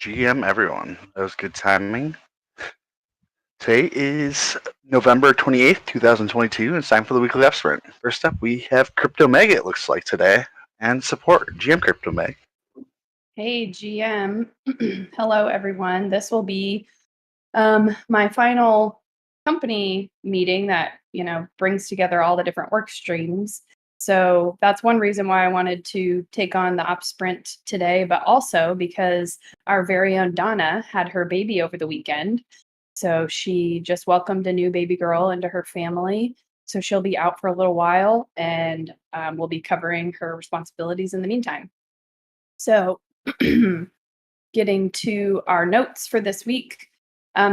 GM everyone. That was good timing. Today is November 28th, 2022, and it's time for the weekly F Sprint. First up, we have Crypto Meg, it looks like today, and support GM Crypto Meg. Hey, GM. Hello, everyone. This will be my final company meeting that, brings together all the different work streams. So that's one reason why I wanted to take on the Op Sprint today, but also because our very own Donna had her baby over the weekend. So she just welcomed a new baby girl into her family. So she'll be out for a little while, and we'll be covering her responsibilities in the meantime. So getting to our notes for this week.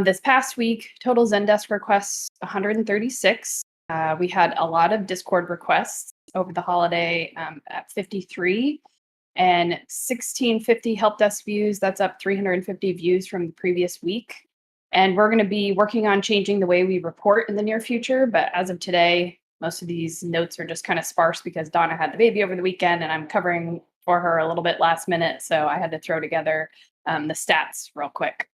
This past week, total Zendesk requests 136. We had a lot of Discord requests over the holiday at 53, and 1650 help desk views. That's up 350 views from the previous week. And we're going to be working on changing the way we report in the near future. But as of today, most of these notes are just kind of sparse because Donna had the baby over the weekend and I'm covering for her a little bit last minute. So I had to throw together the stats real quick.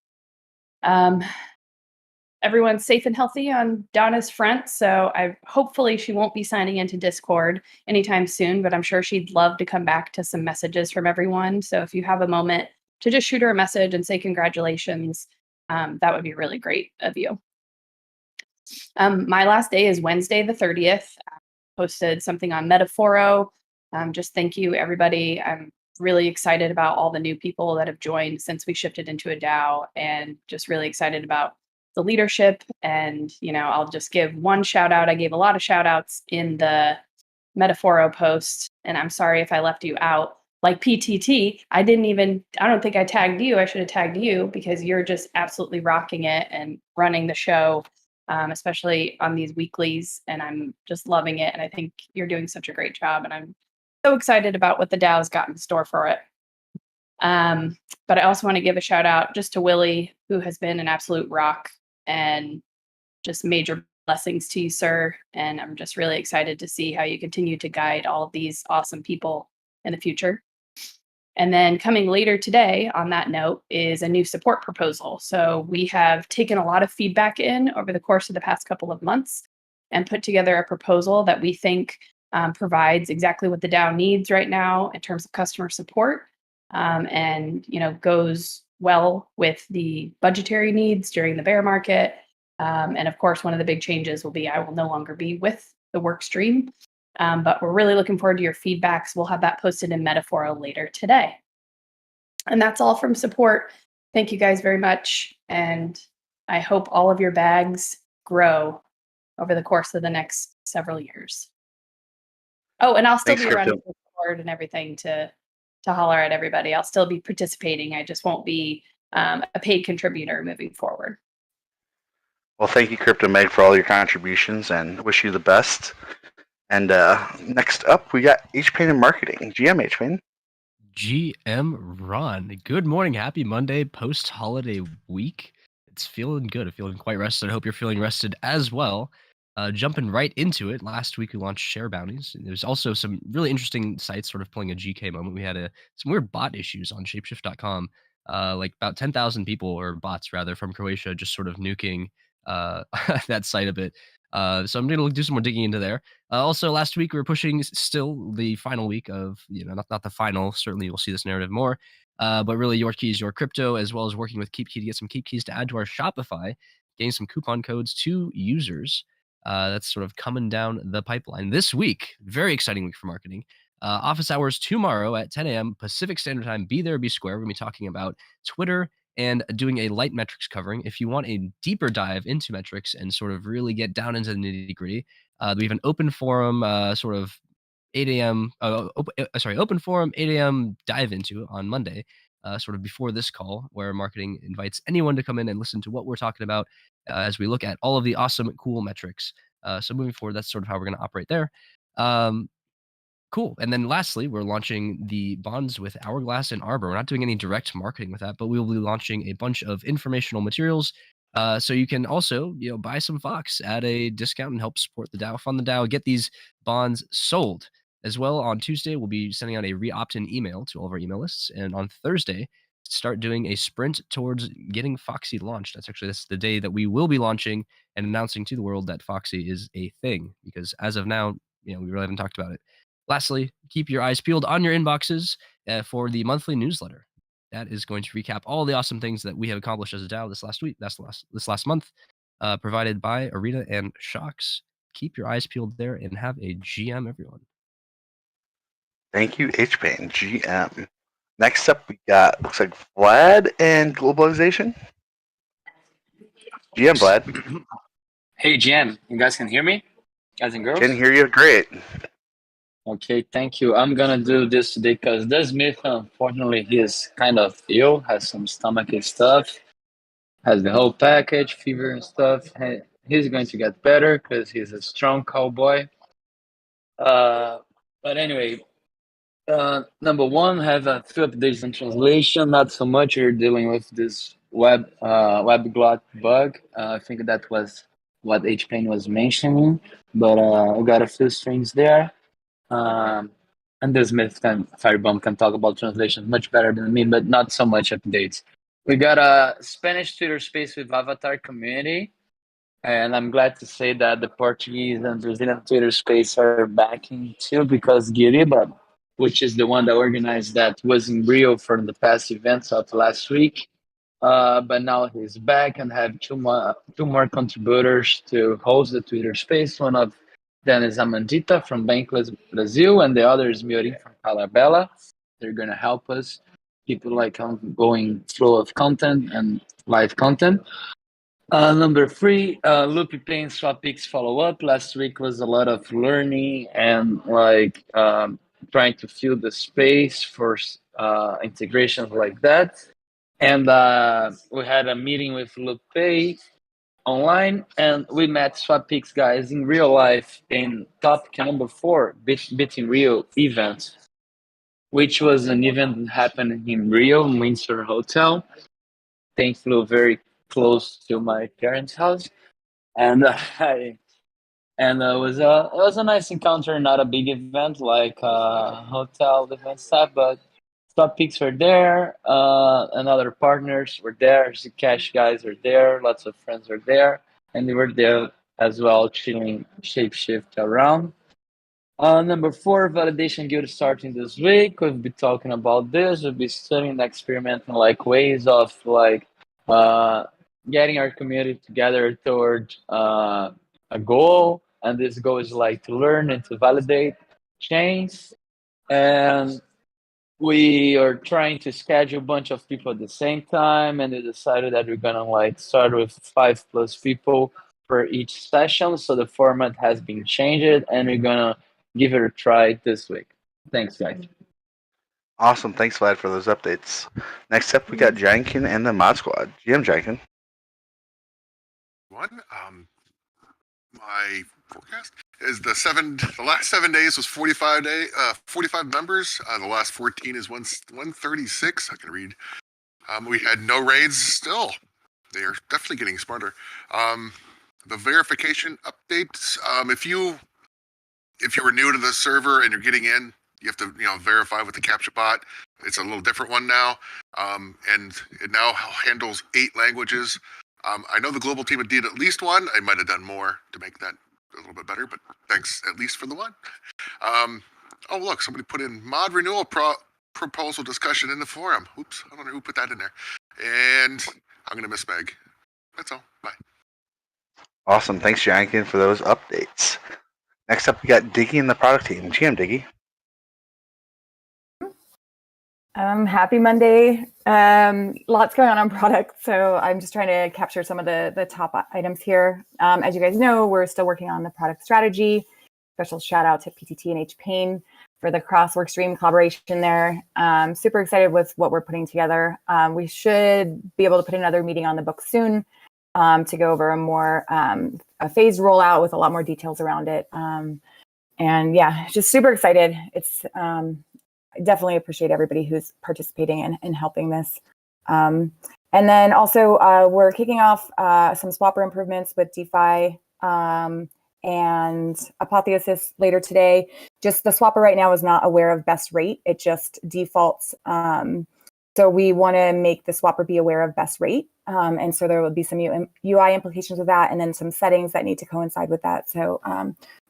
Everyone's safe and healthy on Donna's front. So hopefully she won't be signing into Discord anytime soon, but I'm sure she'd love to come back to some messages from everyone. So if you have a moment to just shoot her a message and say congratulations, that would be really great of you. My last day is Wednesday, the 30th. I posted something on Metaforo. Just thank you, everybody. I'm really excited about all the new people that have joined since we shifted into a DAO, and just really excited about the leadership. And, I'll just give one shout out. I gave a lot of shout outs in the Metaforo post, and I'm sorry if I left you out. Like PTT, I don't think I tagged you. I should have tagged you because you're just absolutely rocking it and running the show, especially on these weeklies. And I'm just loving it. And I think you're doing such a great job. And I'm so excited about what the DAO's got in store for it. But I also want to give a shout out just to Willie, who has been an absolute rock, and just major blessings to you, sir. And I'm just really excited to see how you continue to guide all of these awesome people in the future. And then coming later today on that note is a new support proposal. So we have taken a lot of feedback in over the course of the past couple of months and put together a proposal that we think provides exactly what the DAO needs right now in terms of customer support, and goes well with the budgetary needs during the bear market. And of course, one of the big changes will be I will no longer be with the work stream. But we're really looking forward to your feedbacks. We'll have that posted in Metaforo later today. And that's all from support. Thank you guys very much. And I hope all of your bags grow over the course of the next several years. Oh, and I'll still be around Discord and everything to holler at everybody. I'll still be participating. I just won't be a paid contributor moving forward. Well, thank you, Crypto Meg, for all your contributions, and wish you the best. And next up, we got HPain in Marketing. GM HPain. GM Ron. Good morning. Happy Monday, post-holiday week. It's feeling good. I'm feeling quite rested. I hope you're feeling rested as well. Jumping right into it, last week we launched share bounties. There's also some really interesting sites sort of pulling a GK moment. We had some weird bot issues on ShapeShift.com. Like about 10,000 people, or bots rather, from Croatia just sort of nuking that site a bit. So I'm going to do some more digging into there. Also, last week we were pushing still the final week of, not the final. Certainly you'll see this narrative more. But really your keys, your crypto, as well as working with KeepKey to get some KeepKeys to add to our Shopify, getting some coupon codes to users. That's sort of coming down the pipeline this week. Very exciting week for marketing. Office hours tomorrow at 10 a.m. Pacific Standard Time. Be there, be square. We're going to be talking about Twitter and doing a light metrics covering. If you want a deeper dive into metrics and sort of really get down into the nitty gritty, we have an open forum, sort of 8 a.m. Open forum 8 a.m. dive into on Monday, sort of before this call, where marketing invites anyone to come in and listen to what we're talking about as we look at all of the awesome, cool metrics. So moving forward, that's sort of how we're going to operate there. Cool. And then lastly, we're launching the bonds with Hourglass and Arbor. We're not doing any direct marketing with that, but we will be launching a bunch of informational materials. So you can also, buy some Fox at a discount and help support the DAO, fund the DAO, get these bonds sold. As well, on Tuesday, we'll be sending out a re-opt-in email to all of our email lists. And on Thursday, start doing a sprint towards getting Foxy launched. That's the day that we will be launching and announcing to the world that Foxy is a thing, because as of now, we really haven't talked about it. Lastly, keep your eyes peeled on your inboxes for the monthly newsletter. That is going to recap all the awesome things that we have accomplished as a DAO this last month, provided by Arena and Shocks. Keep your eyes peeled there and have a GM, everyone. Thank you, HPain, GM. Next up, we got, looks like Vlad and Globalization. GM, Vlad. Hey, GM, you guys can hear me? Guys and girls? Can hear you great. Okay, thank you. I'm gonna do this today because the Smith, unfortunately, he is kind of ill, has some stomachache stuff, has the whole package, fever and stuff. He's going to get better because he's a strong cowboy. But anyway, number one, have a few updates on translation. Not so much. You're dealing with this webglot bug. I think that was what HPain was mentioning, but I got a few strings there. And the Smith and Firebomb can talk about translation much better than me, but not so much updates. We got a Spanish Twitter space with Avatar community, and I'm glad to say that the Portuguese and Brazilian Twitter space are backing too, because Guiriba, which is the one that organized that, was in Rio for the past events of last week. But now he's back and have two more contributors to host the Twitter space. One of them is Amandita from Bankless Brazil, and the other is Miorin from Calabella. They're gonna help us keep like ongoing flow of content and live content. Number three, Loopy Pain Swap Picks follow up. Last week was a lot of learning and trying to fill the space for integrations like that. And we had a meeting with Lupe online, and we met Swap Picks guys in real life in topic number 4, Bit in Rio event, which was an event that happened in Rio, Windsor Hotel. Thankfully, very close to my parents' house, and it was a nice encounter. Not a big event like hotel event stuff, but Swap Peaks were there, and other partners were there. Zcash guys were there, lots of friends were there, and they were there as well, chilling ShapeShift around. Number 4, Validation Guild starting this week. We'll be talking about this. We'll be studying and experimenting ways of getting our community together toward a goal. And this goal is to learn and to validate chains. And we are trying to schedule a bunch of people at the same time, and we decided that we're gonna start with 5+ people for each session. So the format has been changed, and we're gonna give it a try this week. Thanks, guys. Awesome. Thanks, Vlad, for those updates. Next up, we got Jankin and the Mod Squad. GM Jankin. My forecast is the last 7 days was 45 members. The last 14 is 136. I can read. We had no raids still. They are definitely getting smarter. The verification updates. If you were new to the server and you're getting in, you have to verify with the CAPTCHA bot. It's a little different one now, and it now handles 8 languages. I know the global team did at least one. I might have done more to make that a little bit better, but thanks at least for the one. Oh, look, somebody put in mod renewal proposal discussion in the forum. Oops, I don't know who put that in there. And I'm going to miss Meg. That's all. Bye. Awesome. Thanks, Jankin, for those updates. Next up, we got Diggy and the product team. GM Diggy. Happy Monday. Lots going on product, so I'm just trying to capture some of the top items here. As you guys know, we're still working on the product strategy. Special shout out to PTT and HPain for the cross workstream collaboration there. Super excited with what we're putting together. We should be able to put another meeting on the book soon to go over a phased rollout with a lot more details around it. And yeah, just super excited. It's I definitely appreciate everybody who's participating and helping this. And then also we're kicking off some swapper improvements with DeFi and Apotheosis later today. Just the swapper right now is not aware of best rate. It just defaults So we want to make the swapper be aware of best rate. And so there will be some UI implications of that, and then some settings that need to coincide with that. So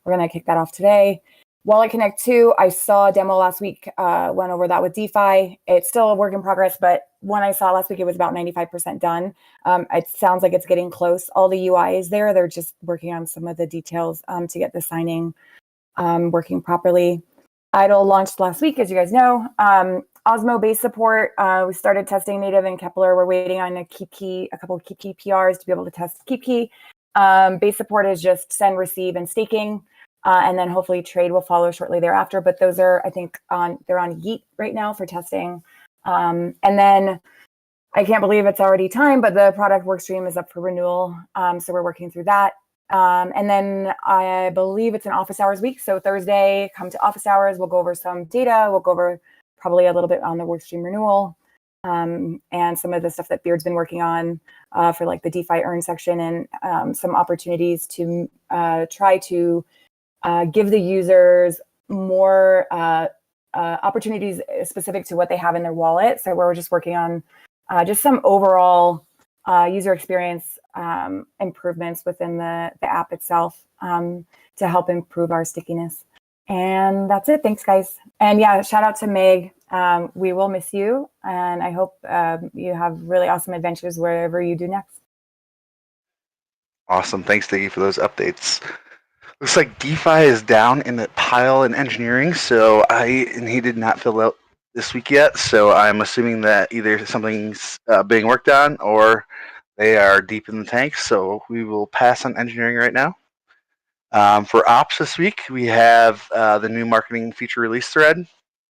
we're going to kick that off today. Wallet Connect 2, I saw a demo last week, went over that with DeFi. It's still a work in progress, but when I saw it last week, it was about 95% done. It sounds like it's getting close. All the UI is there. They're just working on some of the details to get the signing working properly. IDLE launched last week, as you guys know. Osmo base support, we started testing native and Kepler. We're waiting on a couple of KeepKey PRs to be able to test KeepKey. Base support is just send, receive, and staking. And then hopefully trade will follow shortly thereafter. But those are, I think, they're on Yeet right now for testing. And then I can't believe it's already time, but the product workstream is up for renewal. So we're working through that. And then I believe it's an office hours week. So Thursday, come to office hours. We'll go over some data. We'll go over probably a little bit on the workstream renewal and some of the stuff that Beard's been working on for like the DeFi earn section, and some opportunities to try to give the users more opportunities specific to what they have in their wallet. So we're just working on just some overall user experience improvements within the app itself to help improve our stickiness. And that's it. Thanks, guys. And yeah, shout out to Meg. We will miss you. And I hope you have really awesome adventures wherever you do next. Awesome. Thanks, Diggy, for those updates. Looks like DeFi is down in the pile in engineering, and he did not fill out this week yet, so I'm assuming that either something's being worked on or they are deep in the tank, so we will pass on engineering right now. For ops this week, we have the new marketing feature release thread,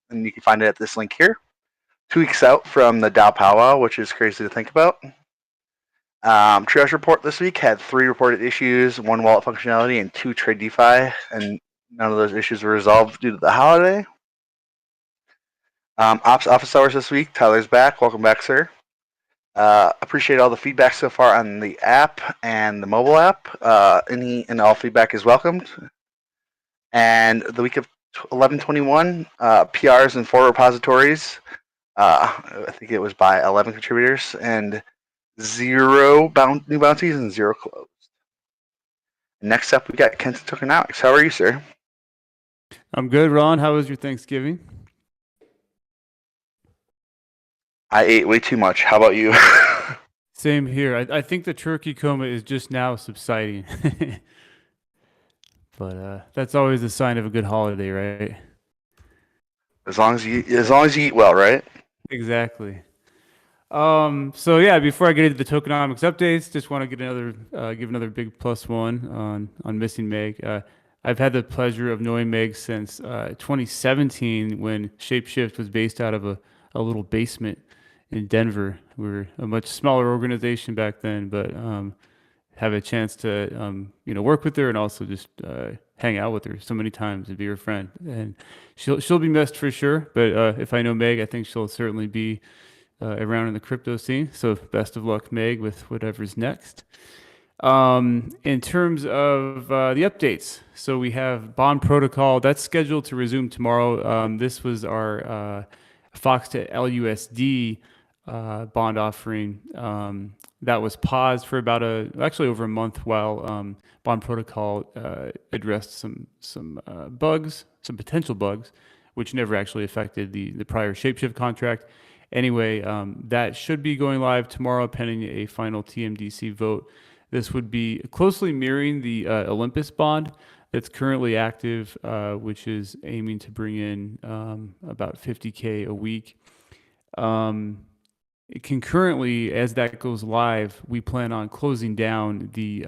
and you can find it at this link here. 2 weeks out from the DAO powwow, which is crazy to think about. Triage report this week had 3 reported issues, 1 wallet functionality, and 2 trade DeFi, and none of those issues were resolved due to the holiday. Ops office hours this week. Tyler's back. Welcome back, sir. Appreciate all the feedback so far on the app and the mobile app. Any and all feedback is welcomed. And the week of 11/21, PRs and 4 repositories. I think it was by 11 contributors, and 0 new bounties and 0 closed. Next up, we got Kenton Tokenomics. How are you, sir? I'm good, Ron. How was your Thanksgiving? I ate way too much. How about you? Same here. I think the turkey coma is just now subsiding. But that's always a sign of a good holiday, right? As long as you eat well, right? Exactly. So yeah, before I get into the tokenomics updates, just want to get give another big +1 on missing Meg. I've had the pleasure of knowing Meg since 2017, when ShapeShift was based out of a little basement in Denver. We were a much smaller organization back then, but have a chance to work with her and also just hang out with her so many times and be her friend. And she'll be missed for sure. But if I know Meg, I think she'll certainly be around in the crypto scene. So best of luck, Meg, with whatever's next. In terms of the updates, so we have Bond Protocol that's scheduled to resume tomorrow. This was our Fox to LUSD bond offering that was paused for about actually over a month while Bond Protocol addressed some bugs, some potential bugs, which never actually affected the prior ShapeShift contract. Anyway, that should be going live tomorrow pending a final TMDC vote. This would be closely mirroring the Olympus bond that's currently active, which is aiming to bring in about $50K a week. Concurrently, as that goes live, we plan on closing down the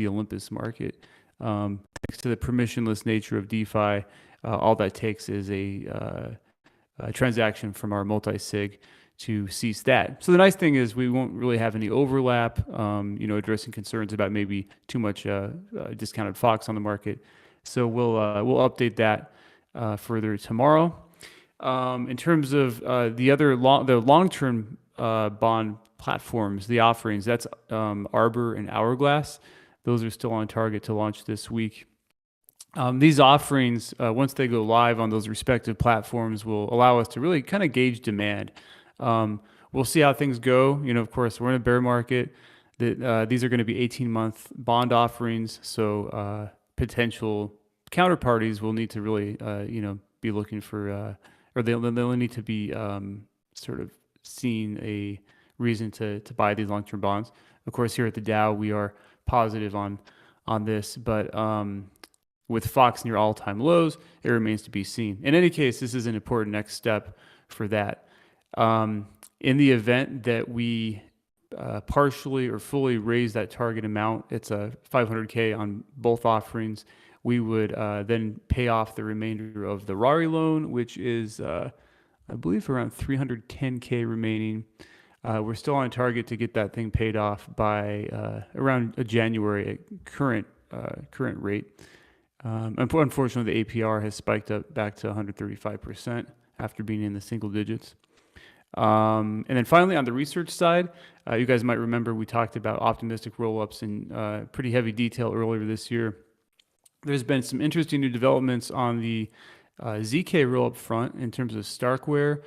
Olympus market. Thanks to the permissionless nature of DeFi, all that takes is a transaction from our multi-sig to cease that. So the nice thing is we won't really have any overlap, addressing concerns about maybe too much discounted Fox on the market. So we'll update that further tomorrow. In terms of the long-term bond platforms, the offerings, that's Arbor and Hourglass. Those are still on target to launch this week. These offerings, once they go live on those respective platforms, will allow us to really kind of gauge demand. We'll see how things go. You know, of course, we're in a bear market. These are going to be 18-month bond offerings, so potential counterparties will need to really, be looking for, or they'll need to be sort of seeing a reason to buy these long-term bonds. Of course, here at the DAO, we are positive on this, but with Fox near all-time lows, it remains to be seen. In any case, this is an important next step for that. In the event that we partially or fully raise that target amount, it's a 500K on both offerings, we would then pay off the remainder of the Rari loan, which is, I believe, around 310K remaining. We're still on target to get that thing paid off by around January at current rate. Unfortunately, the APR has spiked up back to 135% after being in the single digits. And then finally, on the research side, you guys might remember we talked about optimistic rollups in pretty heavy detail earlier this year. There's been some interesting new developments on the ZK rollup front in terms of Starkware,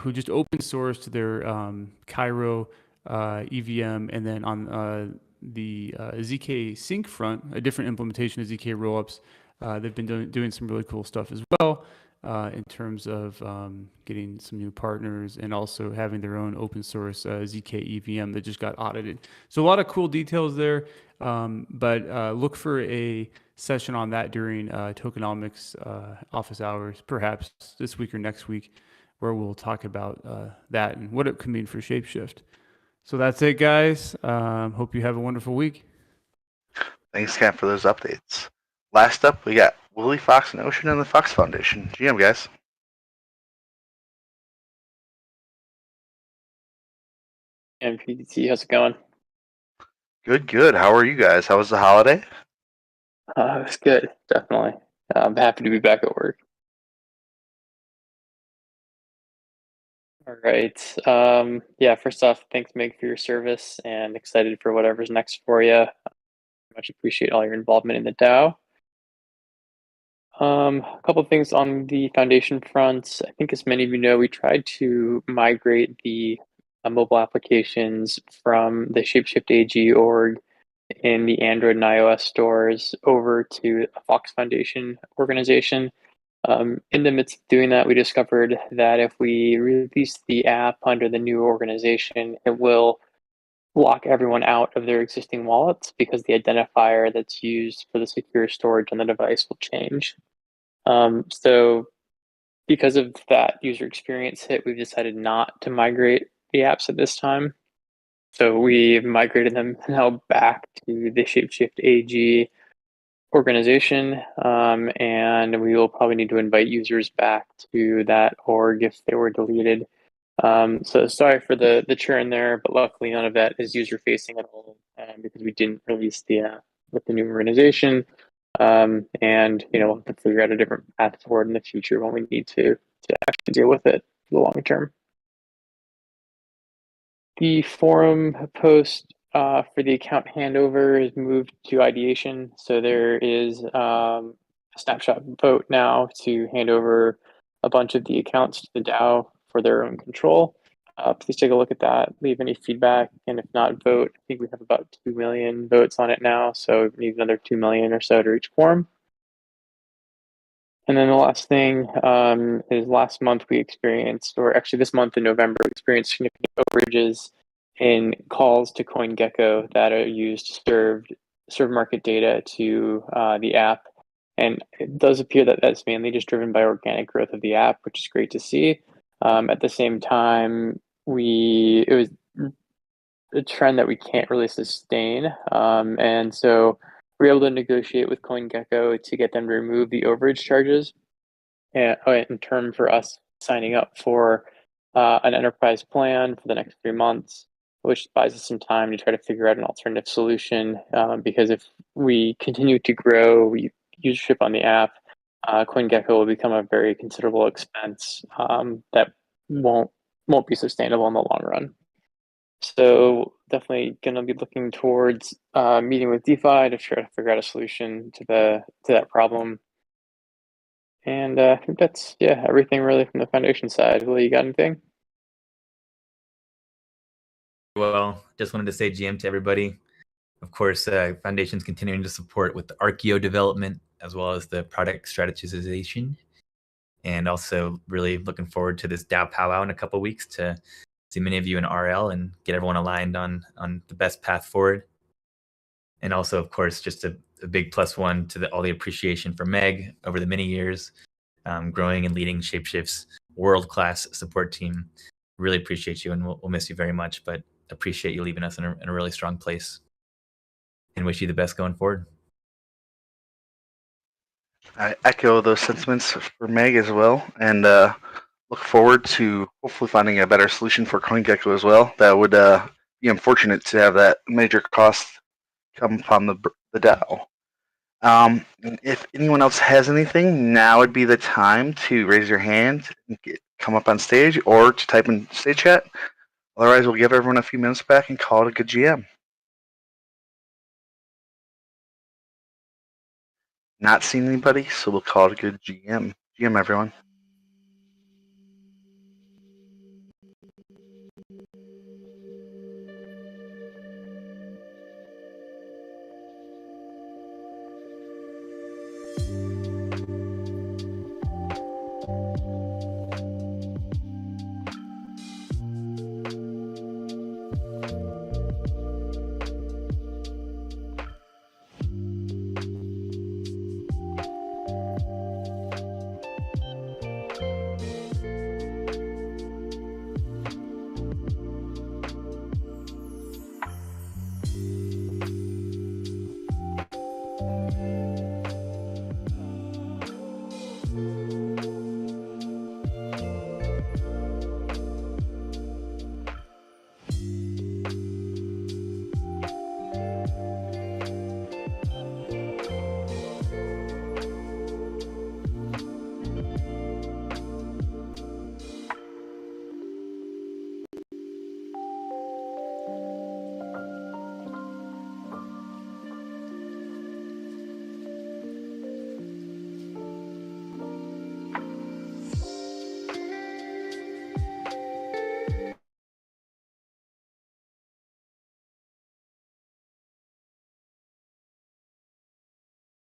who just open sourced their Cairo EVM, and then on the ZK Sync front, a different implementation of ZK rollups, they've been doing some really cool stuff as well. In terms of getting some new partners and also having their own open source ZK EVM that just got audited. So a lot of cool details there, but look for a session on that during tokenomics office hours, perhaps this week or next week, where we'll talk about that and what it could mean for ShapeShift. So that's it, guys. Hope you have a wonderful week. Thanks, Kat, for those updates. Last up, we got Willie, Fox, and Ocean and the Fox Foundation. GM, guys. MPDT, how's it going? Good, good. How are you guys? How was the holiday? It was good, definitely. I'm happy to be back at work. All right. Yeah, first off, thanks, Meg, for your service, and excited for whatever's next for you. Much appreciate all your involvement in the DAO. A couple of things on the foundation front. I think, as many of you know, we tried to migrate the mobile applications from the ShapeShift AG org in the Android and iOS stores over to a Fox Foundation organization. In the midst of doing that, we discovered that if we release the app under the new organization, it will lock everyone out of their existing wallets because the identifier that's used for the secure storage on the device will change. So because of that user experience hit, we've decided not to migrate the apps at this time. So we've migrated them now back to the ShapeShift AG organization, and we will probably need to invite users back to that org if they were deleted. So sorry for the churn there, but luckily none of that is user facing at all, because we didn't release the with the new organization. And we'll have to figure out a different path forward in the future when we need to actually deal with it for the long term. The forum post for the account handover is moved to ideation. So there is a snapshot vote now to hand over a bunch of the accounts to the DAO for their own control. Please take a look at that, leave any feedback, and if not, vote. I think we have about 2 million votes on it now, so we need another 2 million or so to reach quorum. And then the last thing is last month we experienced, or actually this month in November, we experienced significant overages in calls to CoinGecko that are used to serve market data to the app. And it does appear that that's mainly just driven by organic growth of the app, which is great to see. At the same time, it was a trend that we can't really sustain. And so we were able to negotiate with CoinGecko to get them to remove the overage charges in turn for us signing up for an enterprise plan for the next 3 months, which buys us some time to try to figure out an alternative solution. Because if we continue to grow usership on the app, CoinGecko will become a very considerable expense that won't be sustainable in the long run. So definitely going to be looking towards meeting with DeFi to try to figure out a solution to that problem. And I think that's everything really from the foundation side. Will, you got anything? well. Just wanted to say GM to everybody. Of course, Foundation's continuing to support with the Archeo development as well as the product strategization. And also really looking forward to this DAO powwow in a couple of weeks to see many of you in RL and get everyone aligned on the best path forward. And also, of course, just a big +1 to all the appreciation for Meg over the many years, growing and leading ShapeShift's world-class support team. Really appreciate you, and we'll miss you very much, but appreciate you leaving us in a really strong place. And wish you the best going forward. I echo those sentiments for Meg as well, and look forward to hopefully finding a better solution for CoinGecko as well. That would be unfortunate to have that major cost come upon the DAO. If anyone else has anything, now would be the time to raise your hand and come up on stage or to type in stage chat. Otherwise, we'll give everyone a few minutes back and call it a good GM. Not seeing anybody, so we'll call it a good GM. GM, everyone.